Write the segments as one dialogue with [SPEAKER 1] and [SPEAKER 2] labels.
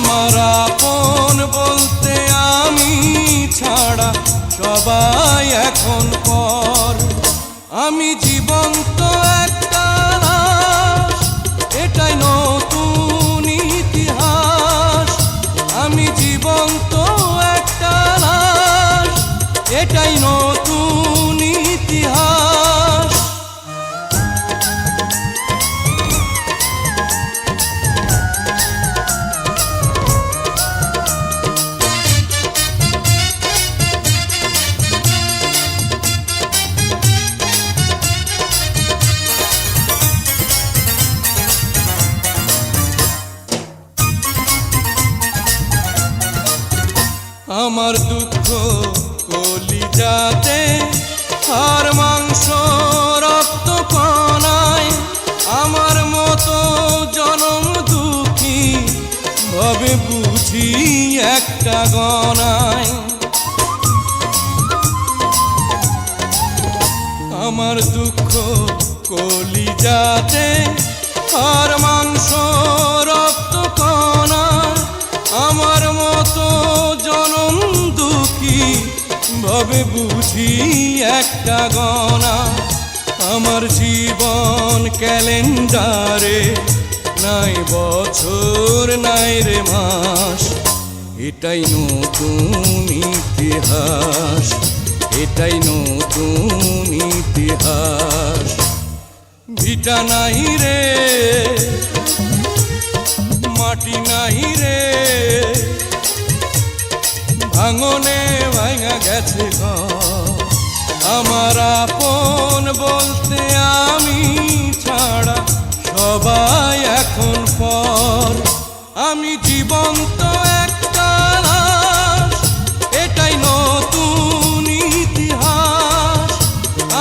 [SPEAKER 1] আমার আপন বলতে আমি ছাড়া সবাই এখন পর। আমি জীবন্ত একটা লাশ, এটাই নতুন ইতিহাস। আমি জীবন্ত একটা লাশ, এটাই নতুন ইতিহাস। আমার দুঃখ কলিজাতে, আর মাংস রক্ত কণায়, আমার মতো জনম দুঃখী ভাবে বুঝি একটা গণায়। আমার দুঃখ কলিজাতে, আর মাংস রক্ত কণায়, আমার মতো জনম দুঃখী ভাবে বুঝি একটা গণা। আমার জীবন ক্যালেন্ডারে নাই বছর নাই রে মাস, এটাই নতুন ইতিহাস, এটাই নতুন ইতিহাস। ভিটা নাই রে, মাটি নাই রে, ভাঙনে ভাঙা গেছে ঘর। আমার আপন বলতে আমি ছাড়া সবাই এখন পর। আমি জীবন্ত একটা লাশ, এটাই নতুন ইতিহাস।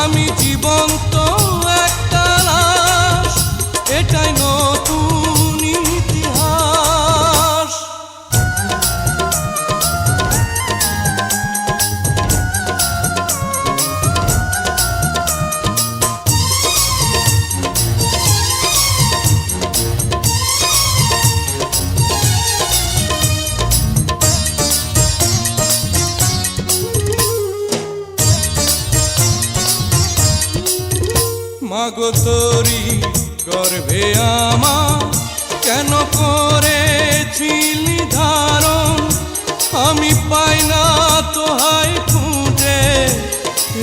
[SPEAKER 1] আমি জীবন্ত একটা লাশ, এটাই নতুন ইতিহাস। মাগো তোরি গর্ভে আমার কেন করেছিলি ধারণ, আমি পাই না তোহাই খুঁজে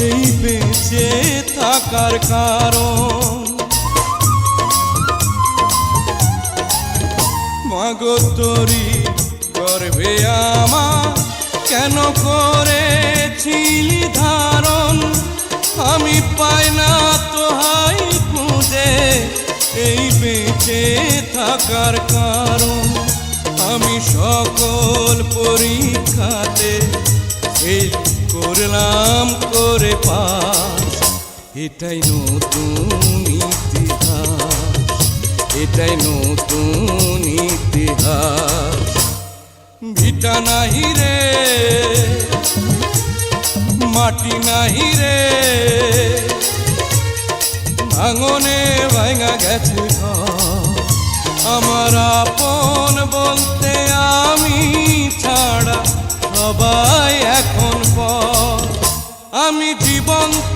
[SPEAKER 1] এই বেঁচে থাকার কারণ। মাগো তোরি গর্ভে আমার কেন করেছিলি ধারণ, আমি পাই না তোহাই খুঁজে এই বেঁচে থাকার কারণ। আমি সকল পরীক্ষাতে এই করলাম করে পাস, এটাই নতুন ইতিহাস, এটাই নতুন ইতিহাস। ভিটা নাহি রে, মাটি নাহি রে, ভাঙনে ভাঙা গেছে ঘর। আমার আপন বলতে আমি ছাড়া সবাই এখন পর। আমি জীবন্ত